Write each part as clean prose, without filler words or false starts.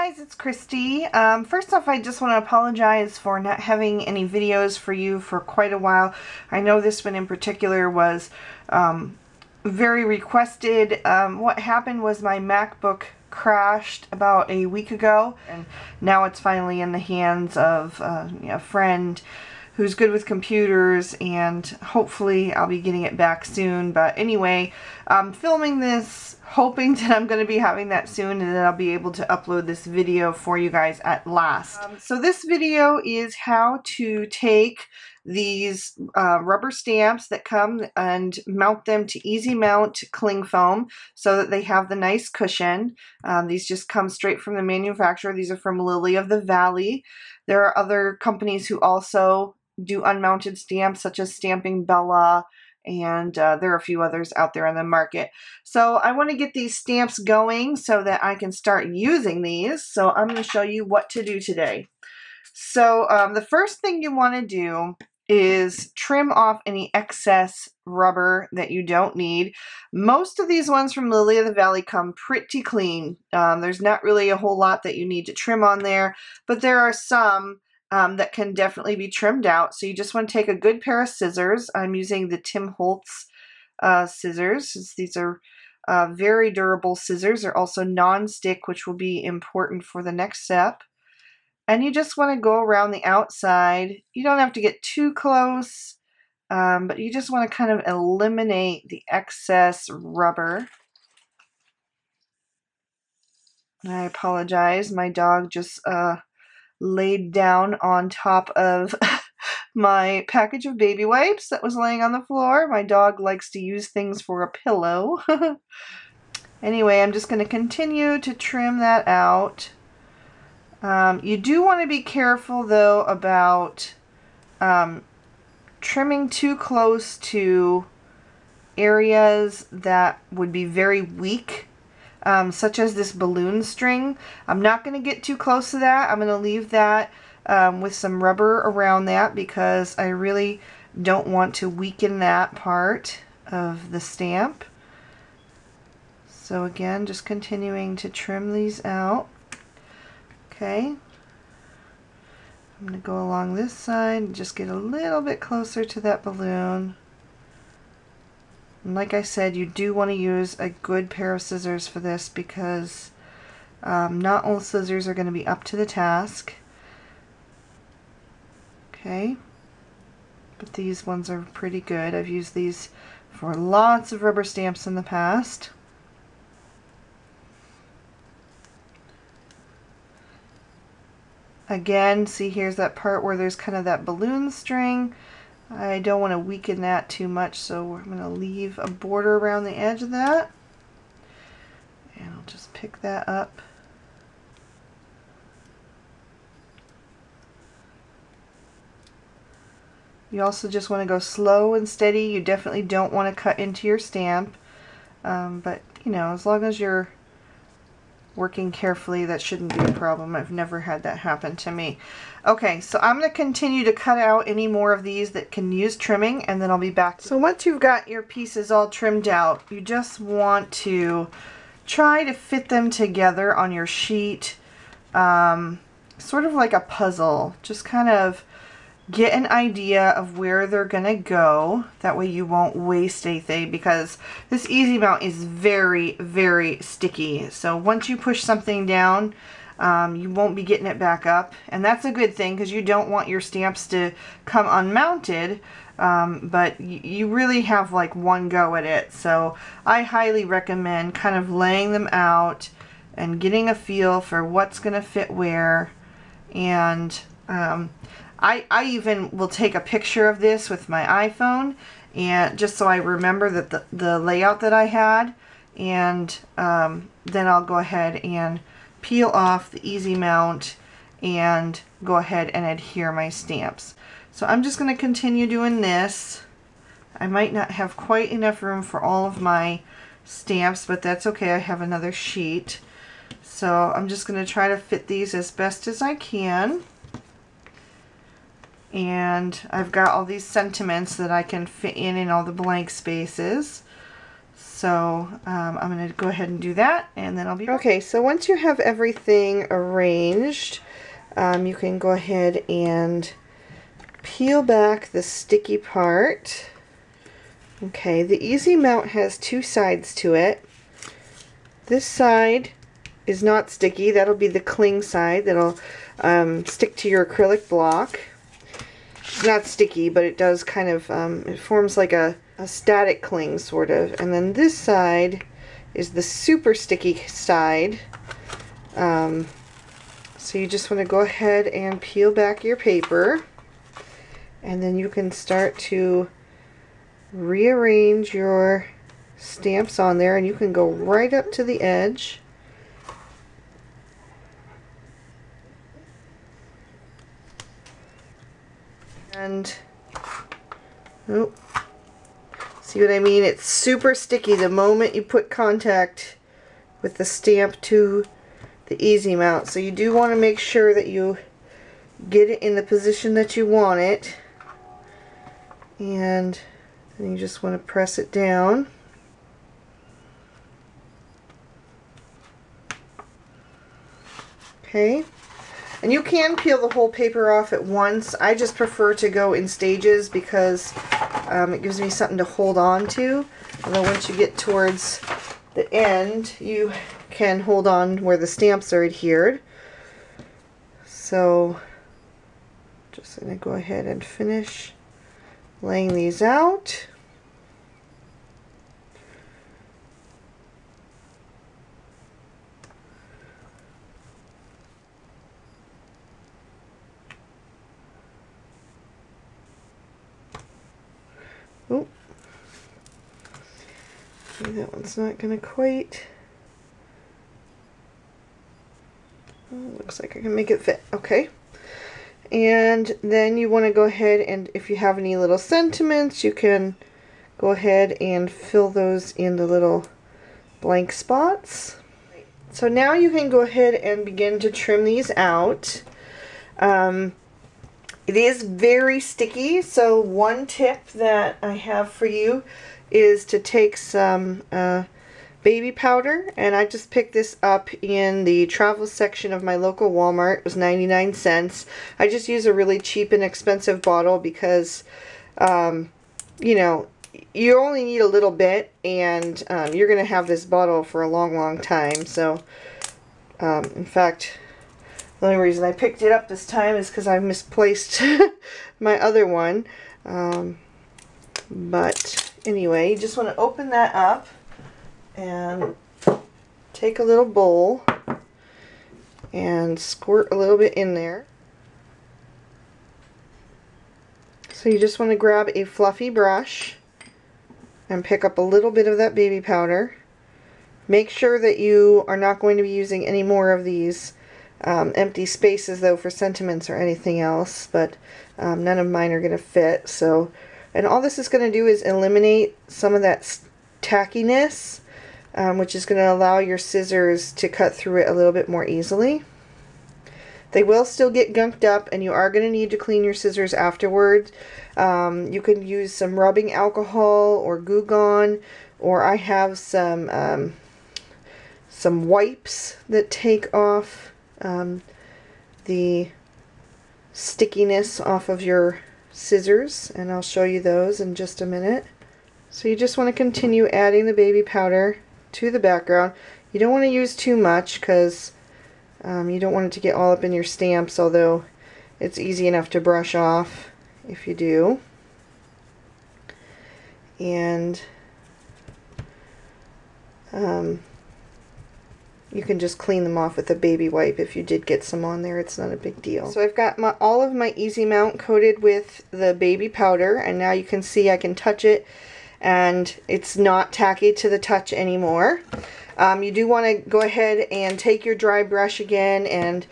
guys, it's Christy. First off, I just want to apologize for not having any videos for you for quite a while. I know this one in particular was very requested. What happened was my MacBook crashed about a week ago, and now it's finally in the hands of a friend who's good with computers, and hopefully I'll be getting it back soon. But anyway, I'm filming this hoping that I'm going to be having that soon, and then I'll be able to upload this video for you guys at last. So this video is how to take these rubber stamps that come and mount them to EZMount cling foam so that they have the nice cushion. These just come straight from the manufacturer. These are from Lily of the Valley. There are other companies who also do unmounted stamps, such as Stamping Bella, and there are a few others out there on the market. So I want to get these stamps going so that I can start using these. So I'm going to show you what to do today. So the first thing you want to do is trim off any excess rubber that you don't need. Most of these ones from Lily of the Valley come pretty clean. There's not really a whole lot that you need to trim on there, but there are some that can definitely be trimmed out. So you just want to take a good pair of scissors. I'm using the Tim Holtz scissors. These are very durable scissors. They're also non-stick, which will be important for the next step. And you just want to go around the outside. You don't have to get too close, but you just want to kind of eliminate the excess rubber. I apologize. My dog just laid down on top of my package of baby wipes that was laying on the floor. My dog likes to use things for a pillow. Anyway, I'm just going to continue to trim that out. You do want to be careful though about trimming too close to areas that would be very weak, such as this balloon string. I'm not going to get too close to that. I'm going to leave that with some rubber around that because I really don't want to weaken that part of the stamp. So again, just continuing to trim these out. Okay, I'm going to go along this side and just get a little bit closer to that balloon. And like I said, you do want to use a good pair of scissors for this because not all scissors are going to be up to the task. Okay, but these ones are pretty good. I've used these for lots of rubber stamps in the past. Again, see, here's that part where there's kind of that balloon string. I don't want to weaken that too much, so I'm going to leave a border around the edge of that. And I'll just pick that up. You also just want to go slow and steady. You definitely don't want to cut into your stamp. But, you know, as long as you're working carefully, that shouldn't be a problem. I've never had that happen to me. Okay, so I'm going to continue to cut out any more of these that can use trimming, and then I'll be back. So once you've got your pieces all trimmed out, you just want to try to fit them together on your sheet, sort of like a puzzle. Just kind of get an idea of where they're gonna go. That way you won't waste anything, because this EZMount is very, very sticky. So once you push something down, you won't be getting it back up. And that's a good thing, because you don't want your stamps to come unmounted, but you really have like one go at it. So I highly recommend kind of laying them out and getting a feel for what's gonna fit where. And I even will take a picture of this with my iPhone, and just so I remember that the layout that I had, and then I'll go ahead and peel off the EZMount and go ahead and adhere my stamps. So I'm just going to continue doing this. I might not have quite enough room for all of my stamps, but that's okay. I have another sheet. So I'm just going to try to fit these as best as I can. And I've got all these sentiments that I can fit in all the blank spaces. So I'm going to go ahead and do that, and then I'll be okay. So once you have everything arranged, you can go ahead and peel back the sticky part. Okay, the EZMount has two sides to it. This side is not sticky. That'll be the cling side that'll stick to your acrylic block. It's not sticky, but it does kind of, it forms like a static cling, sort of. And then this side is the super sticky side. So you just want to go ahead and peel back your paper. And then you can start to rearrange your stamps on there, and you can go right up to the edge. And oh, see what I mean? It's super sticky the moment you put contact with the stamp to the EZMount. So you do want to make sure that you get it in the position that you want it. And then you just want to press it down. Okay. And you can peel the whole paper off at once. I just prefer to go in stages because it gives me something to hold on to. Although once you get towards the end, you can hold on where the stamps are adhered. So just going to go ahead and finish laying these out. Oh, that one's not going to quite. Oh, looks like I can make it fit. Okay. And then you want to go ahead and if you have any little sentiments, you can go ahead and fill those in the little blank spots. So now you can go ahead and begin to trim these out. It is very sticky, so one tip that I have for you is to take some baby powder, and I just picked this up in the travel section of my local Walmart. It was 99 cents. I just use a really cheap and expensive bottle because, you know, you only need a little bit, and you're going to have this bottle for a long, long time. So, in fact, the only reason I picked it up this time is because I misplaced my other one. But anyway, you just want to open that up and take a little bowl and squirt a little bit in there. So you just want to grab a fluffy brush and pick up a little bit of that baby powder. Make sure that you are not going to be using any more of these empty spaces though for sentiments or anything else, but none of mine are going to fit. So, and all this is going to do is eliminate some of that tackiness, which is going to allow your scissors to cut through it a little bit more easily. They will still get gunked up, and you are going to need to clean your scissors afterwards. You can use some rubbing alcohol or Goo Gone, or I have some wipes that take off the stickiness off of your scissors, and I'll show you those in just a minute. So you just want to continue adding the baby powder to the background. You don't want to use too much because you don't want it to get all up in your stamps, although it's easy enough to brush off if you do. And you can just clean them off with a baby wipe if you did get some on there. It's not a big deal. So I've got all of my EZMount coated with the baby powder, and now you can see I can touch it and it's not tacky to the touch anymore. You do want to go ahead and take your dry brush again and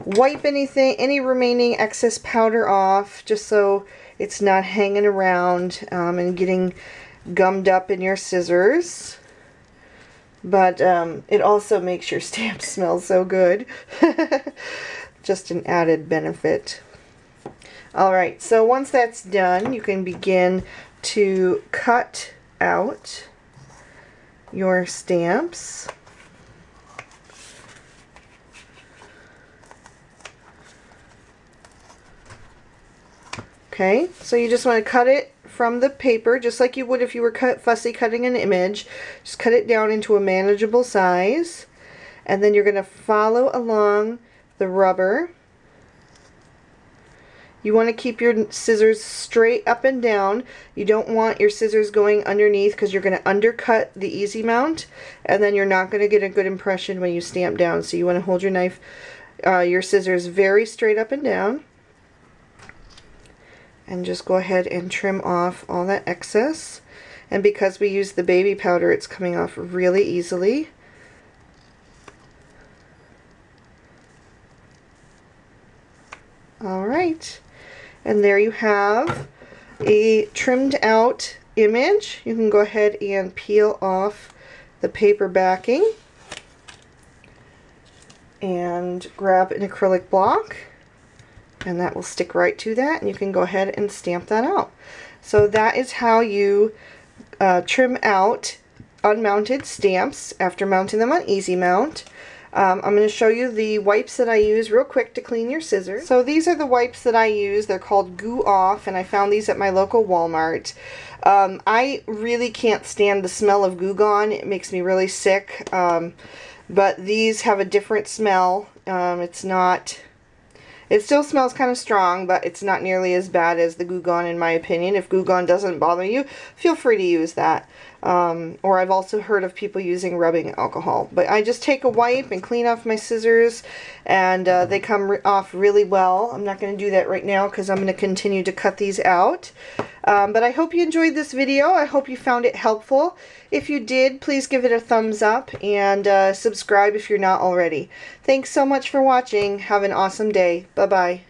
wipe any remaining excess powder off, just so it's not hanging around and getting gummed up in your scissors. But it also makes your stamp smell so good. Just an added benefit. Alright, so once that's done, you can begin to cut out your stamps. Okay, so you just want to cut it from the paper, just like you would if you were fussy cutting an image. Just cut it down into a manageable size, and then you're going to follow along the rubber. You want to keep your scissors straight up and down. You don't want your scissors going underneath because you're going to undercut the EZMount, and then you're not going to get a good impression when you stamp down. So you want to hold your knife, your scissors very straight up and down. And just go ahead and trim off all that excess. And because we use the baby powder, it's coming off really easily. Alright, and there you have a trimmed out image. You can go ahead and peel off the paper backing and grab an acrylic block, and that will stick right to that, and you can go ahead and stamp that out. So that is how you trim out unmounted stamps after mounting them on EZMount. I'm going to show you the wipes that I use real quick to clean your scissors. So these are the wipes that I use. They're called Goo Off, and I found these at my local Walmart. I really can't stand the smell of Goo Gone. It makes me really sick. But these have a different smell. It still smells kind of strong, but it's not nearly as bad as the Goo Gone in my opinion. If Goo Gone doesn't bother you, feel free to use that. Or I've also heard of people using rubbing alcohol. But I just take a wipe and clean off my scissors, and they come off really well. I'm not going to do that right now because I'm going to continue to cut these out. But I hope you enjoyed this video. I hope you found it helpful. If you did, please give it a thumbs up and subscribe if you're not already. Thanks so much for watching. Have an awesome day. Bye-bye.